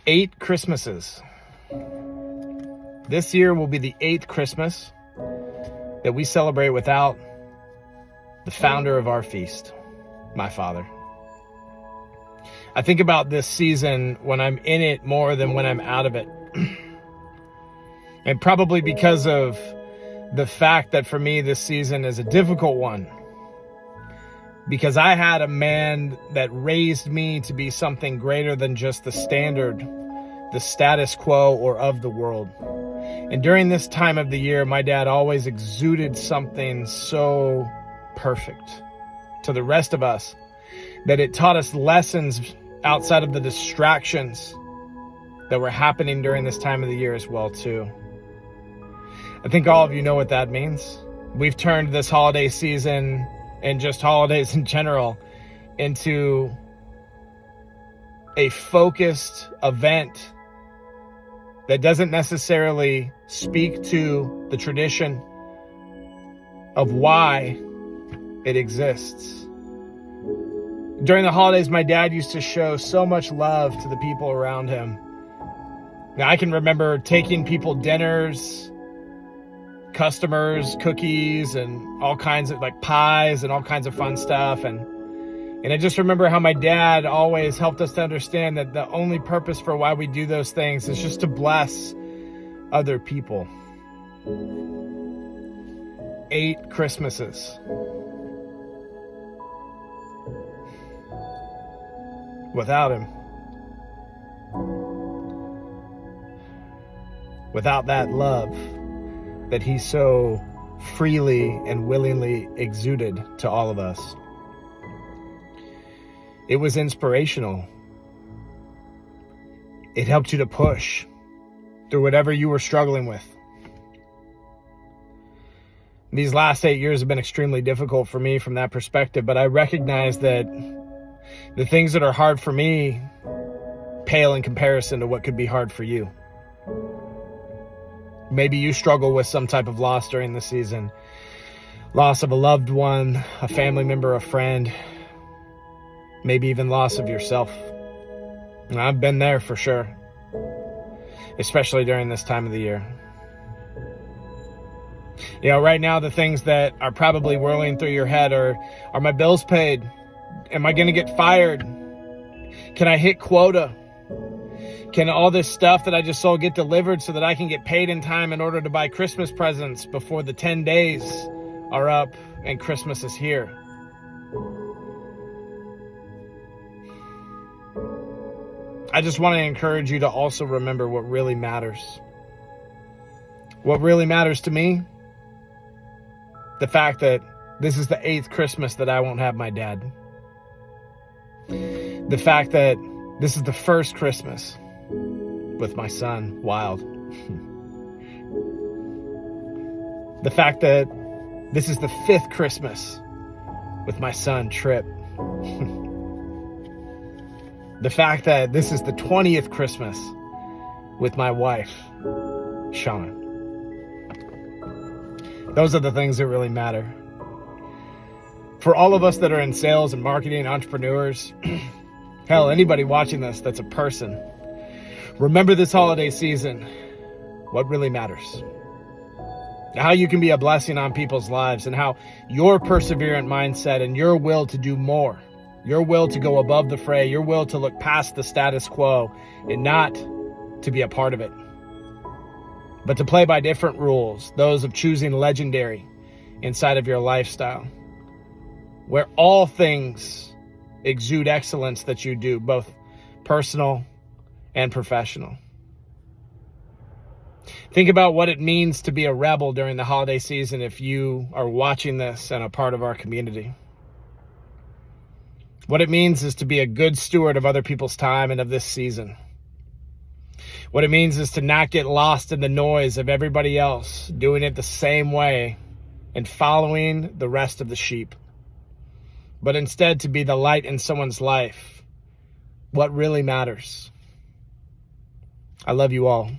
8 Christmases. This year will be the 8th Christmas that we celebrate without the founder of our feast, my father. I think about this season when I'm in it more than when I'm out of it. And probably because of the fact that for me this season is a difficult one. Because I had a man that raised me to be something greater than just the standard, the status quo, or of the world. And during this time of the year, my dad always exuded something so perfect to the rest of us that it taught us lessons outside of the distractions that were happening during this time of the year as well, too. I think all of you know what that means. We've turned this holiday season and just holidays in general into a focused event that doesn't necessarily speak to the tradition of why it exists. During the holidays, my dad used to show so much love to the people around him. Now, I can remember taking people dinners, customers, cookies, and all kinds of pies and all kinds of fun stuff. And I just remember how my dad always helped us to understand that the only purpose for why we do those things is just to bless other people. 8 Christmases. Without him. Without that love that he so freely and willingly exuded to all of us. It was inspirational. It helped you to push through whatever you were struggling with. These last 8 years have been extremely difficult for me from that perspective, but I recognize that the things that are hard for me pale in comparison to what could be hard for you. Maybe you struggle with some type of loss during the season. Loss of a loved one, a family member, a friend, maybe even loss of yourself. And I've been there for sure, especially during this time of the year. You know, right now the things that are probably whirling through your head are my bills paid? Am I going to get fired? Can I hit quota? Can all this stuff that I just sold get delivered so that I can get paid in time in order to buy Christmas presents before the 10 days are up and Christmas is here? I just want to encourage you to also remember what really matters. What really matters to me? The fact that this is the 8th Christmas that I won't have my dad. The fact that this is the first Christmas with my son, Wild. The fact that this is the 5th Christmas with my son, Trip. The fact that this is the 20th Christmas with my wife, Shauna. Those are the things that really matter. For all of us that are in sales and marketing, entrepreneurs, hell, anybody watching this that's a person, remember this holiday season, what really matters. How you can be a blessing on people's lives and how your perseverant mindset and your will to do more, your will to go above the fray, your will to look past the status quo and not to be a part of it, but to play by different rules, those of choosing legendary inside of your lifestyle, where all things exude excellence that you do, both personal and professional. Think about what it means to be a rebel during the holiday season if you are watching this and a part of our community. What it means is to be a good steward of other people's time and of this season. What it means is to not get lost in the noise of everybody else doing it the same way and following the rest of the sheep, but instead to be the light in someone's life. What really matters. I love you all.